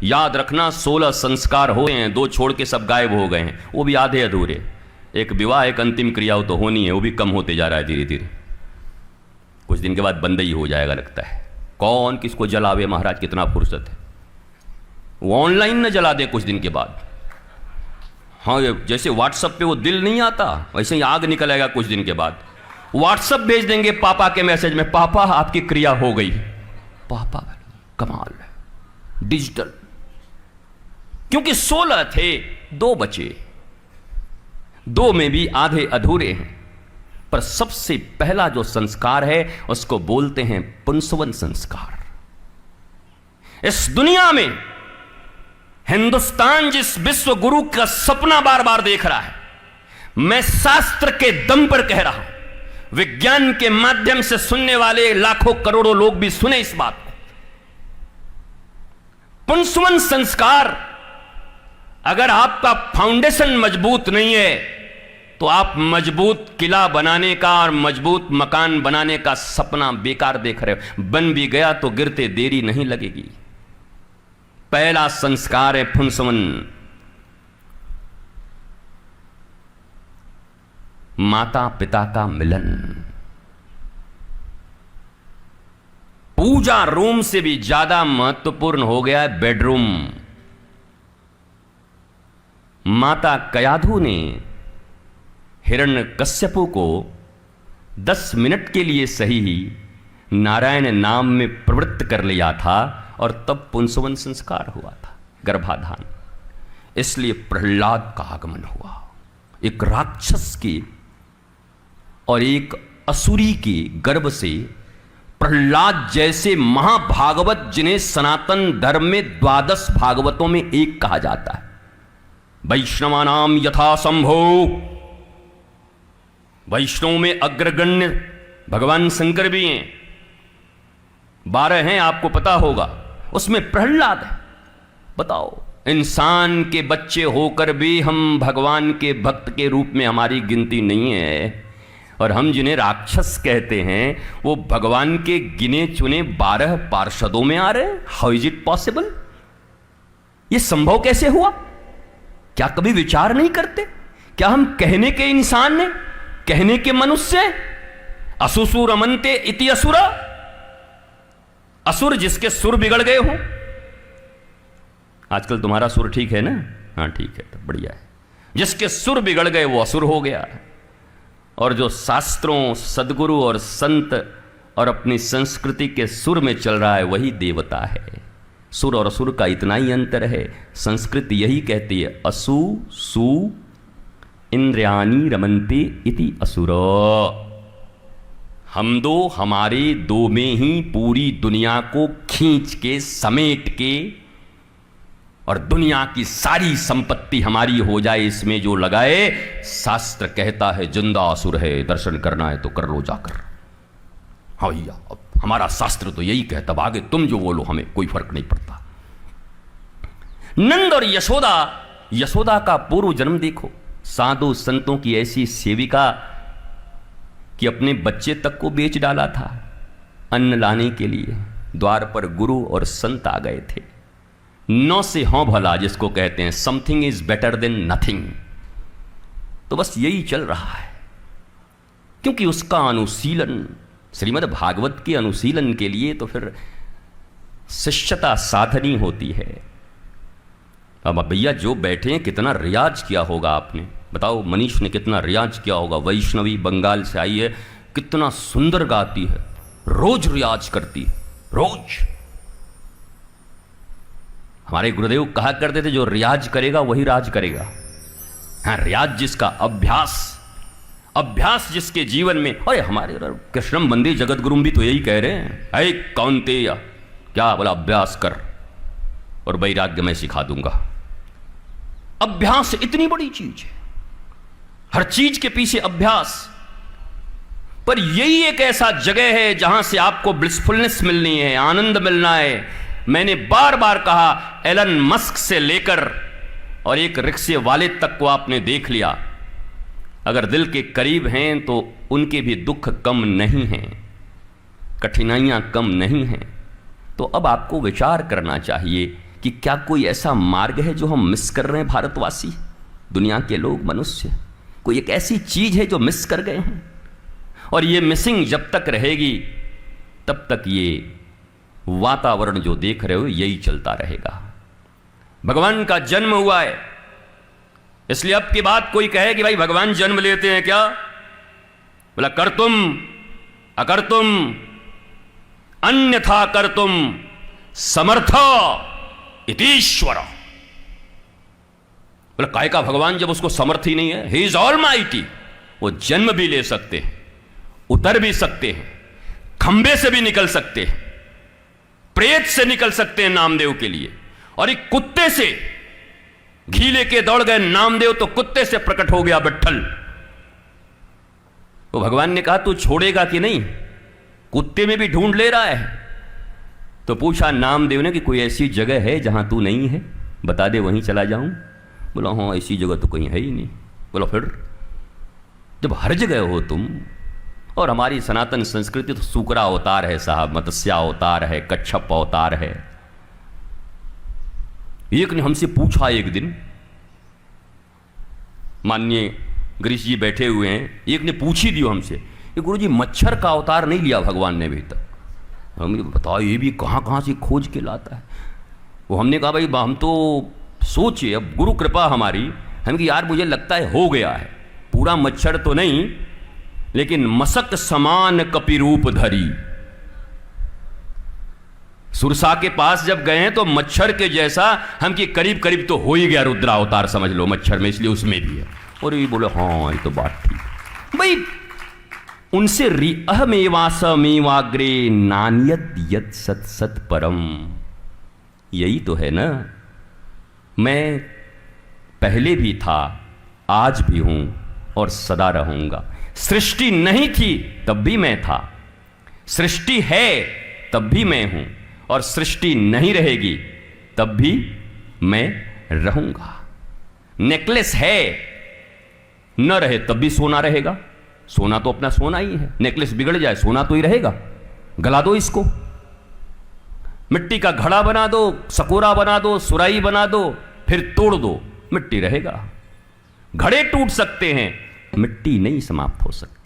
याद रखना 16 संस्कार हो गए हैं, 2 छोड़ के सब गायब हो गए हैं, वो भी आधे अधूरे। एक विवाह, एक अंतिम क्रिया तो होनी है, वो भी कम होते जा रहा है धीरे धीरे। कुछ दिन के बाद बंद ही हो जाएगा लगता है। कौन किसको जलावे महाराज, कितना फुर्सत है। वो ऑनलाइन न जला दे कुछ दिन के बाद। हाँ, जैसे व्हाट्सएप पे वो दिल नहीं आता, वैसे ही आग निकलेगा कुछ दिन के बाद। व्हाट्सएप भेज देंगे पापा के मैसेज में, पापा आपकी क्रिया हो गई। पापा कमाल है, डिजिटल। क्योंकि 16 थे, 2 बचे, 2 में भी आधे अधूरे हैं। पर सबसे पहला जो संस्कार है उसको बोलते हैं पुंसवन संस्कार। इस दुनिया में हिंदुस्तान जिस विश्व गुरु का सपना बार बार देख रहा है, मैं शास्त्र के दम पर कह रहा हूं, विज्ञान के माध्यम से सुनने वाले लाखों करोड़ों लोग भी सुने इस बात को। पुंसवन संस्कार, अगर आपका फाउंडेशन मजबूत नहीं है तो आप मजबूत किला बनाने का और मजबूत मकान बनाने का सपना बेकार देख रहे हो। बन भी गया तो गिरते देरी नहीं लगेगी। पहला संस्कार है पुंसवन। माता पिता का मिलन। पूजा रूम से भी ज्यादा महत्वपूर्ण हो गया है बेडरूम। माता कयाधु ने हिरण्यकश्यपु को 10 मिनट के लिए सही ही नारायण नाम में प्रवृत्त कर लिया था और तब पुंसवन संस्कार हुआ था, गर्भाधान। इसलिए प्रहलाद का आगमन हुआ। एक राक्षस के और एक असुरी के गर्भ से प्रहलाद जैसे महाभागवत, जिन्हें सनातन धर्म में 12 भागवतों में एक कहा जाता है। वैष्णवानाम यथा संभो, वैष्णव में अग्रगण्य भगवान शंकर भी हैं, 12 हैं, आपको पता होगा। उसमें प्रहलाद है। बताओ, इंसान के बच्चे होकर भी हम भगवान के भक्त के रूप में हमारी गिनती नहीं है, और हम जिन्हें राक्षस कहते हैं वो भगवान के गिने चुने 12 पार्षदों में आ रहे हैं। How is it possible? ये संभव कैसे हुआ? क्या कभी विचार नहीं करते? क्या हम कहने के इंसान ने, कहने के मनुष्य? असुसुर अमन्ते इति असुरा, असुर जिसके सुर बिगड़ गए हो। आजकल तुम्हारा सुर ठीक है ना? हाँ ठीक है, तो बढ़िया है। जिसके सुर बिगड़ गए वो असुर हो गया। और जो शास्त्रों, सदगुरु और संत और अपनी संस्कृति के सुर में चल रहा है वही देवता है। सुर और असुर का इतना ही अंतर है। संस्कृत यही कहती है, असु सु इंद्रियाणि रमन्ते इति असुरो। हम दो, हमारे दो में ही पूरी दुनिया को खींच के समेट के और दुनिया की सारी संपत्ति हमारी हो जाए, इसमें जो लगाए। शास्त्र कहता है जिंदा असुर है, दर्शन करना है तो कर लो जाकर। हाँ भैया, अब हमारा शास्त्र तो यही कहता, आगे तुम जो बोलो हमें कोई फर्क नहीं पड़ता। नंद और यशोदा, यशोदा का पूर्व जन्म देखो। साधु संतों की ऐसी सेविका कि अपने बच्चे तक को बेच डाला था अन्न लाने के लिए। द्वार पर गुरु और संत आ गए थे। 9 से हाँ भला जिसको कहते हैं, something is better than nothing. तो बस यही चल रहा है, क्योंकि उसका अनुशीलन, श्रीमद् भागवत के अनुशीलन के लिए तो फिर शिष्यता साधनी होती है। अब भैया जो बैठे हैं, कितना रियाज किया होगा आपने? बताओ, मनीष ने कितना रियाज किया होगा। वैष्णवी बंगाल से आई है, कितना सुंदर गाती है, रोज रियाज करती है, रोज। हमारे गुरुदेव कहा करते थे, जो रियाज करेगा वही राज करेगा। हाँ, रियाज जिसका, अभ्यास जिसके जीवन में। अरे हमारे कृष्णम मंदिर जगत गुरु भी तो यही कह रहे हैं, ऐ कौन्तेय, क्या बोला, अभ्यास कर और वैराग्य मैं सिखा दूंगा। अभ्यास इतनी बड़ी चीज है, हर चीज के पीछे अभ्यास। पर यही एक ऐसा जगह है जहां से आपको ब्लिसफुलनेस मिलनी है, आनंद मिलना है। मैंने बार बार कहा, एलन मस्क से लेकर और एक रिक्शे वाले तक को आपने देख लिया। अगर दिल के करीब हैं तो उनके भी दुख कम नहीं हैं, कठिनाइयां कम नहीं हैं। तो अब आपको विचार करना चाहिए कि क्या कोई ऐसा मार्ग है जो हम मिस कर रहे हैं, भारतवासी, दुनिया के लोग, मनुष्य? कोई एक ऐसी चीज है जो मिस कर गए हैं? और ये मिसिंग जब तक रहेगी तब तक ये वातावरण जो देख रहे हो यही चलता रहेगा। भगवान का जन्म हुआ है, इसलिए अब की बात कोई कहे कि भाई भगवान जन्म लेते हैं क्या, बोला कर तुम अकर तुम अन्यथा कर तुम समर्थ इतीश्वर। बोला काय का भगवान जब उसको समर्थ ही नहीं है? He is almighty. वो जन्म भी ले सकते हैं, उतर भी सकते हैं, खंबे से भी निकल सकते हैं, प्रेत से निकल सकते हैं नामदेव के लिए। और एक कुत्ते से घी लेके दौड़ गए नामदेव तो कुत्ते से प्रकट हो गया बट्ठल। तो भगवान ने कहा तू छोड़ेगा कि नहीं? कुत्ते में भी ढूंढ ले रहा है। तो पूछा नामदेव ने कि कोई ऐसी जगह है जहां तू नहीं है, बता दे, वहीं चला जाऊं। बोला हाँ ऐसी जगह तो कहीं है ही नहीं। बोला फिर जब हर जगह हो तुम, और हमारी सनातन संस्कृति तो सूकरा अवतार है साहब, मत्स्या अवतार है, कच्छप अवतार है। एक ने हमसे पूछा एक दिन, माननीय गिरीश जी बैठे हुए हैं, एक ने पूछ ही दियो हमसे कि गुरुजी मच्छर का अवतार नहीं लिया भगवान ने अभी तक। हमें बताओ ये भी कहाँ से खोज के लाता है। वो हमने कहा भाई हम तो सोचे, अब गुरु कृपा हमारी, हम कि यार मुझे लगता है हो गया है, पूरा मच्छर तो नहीं लेकिन मसक समान कपिरूप धरी। सुरसा के पास जब गए हैं तो मच्छर के जैसा हम कि करीब करीब तो हो ही गया रुद्रावतार, समझ लो मच्छर में, इसलिए उसमें भी है। और ये बोले हाँ ये तो बात ठीक भाई। उनसे अहमेवासमेवाग्रे नान्यत यत सत सत परम। यही तो है ना, मैं पहले भी था, आज भी हूं और सदा रहूंगा। सृष्टि नहीं थी तब भी मैं था, सृष्टि है तब भी मैं हूं, और सृष्टि नहीं रहेगी तब भी मैं रहूंगा। नेकलेस है, न रहे तब भी सोना रहेगा। सोना तो अपना सोना ही है, नेकलेस बिगड़ जाए सोना तो ही रहेगा। गला दो इसको, मिट्टी का घड़ा बना दो, सकोरा बना दो, सुराई बना दो, फिर तोड़ दो, मिट्टी रहेगा। घड़े टूट सकते हैं, मिट्टी नहीं समाप्त हो सकती।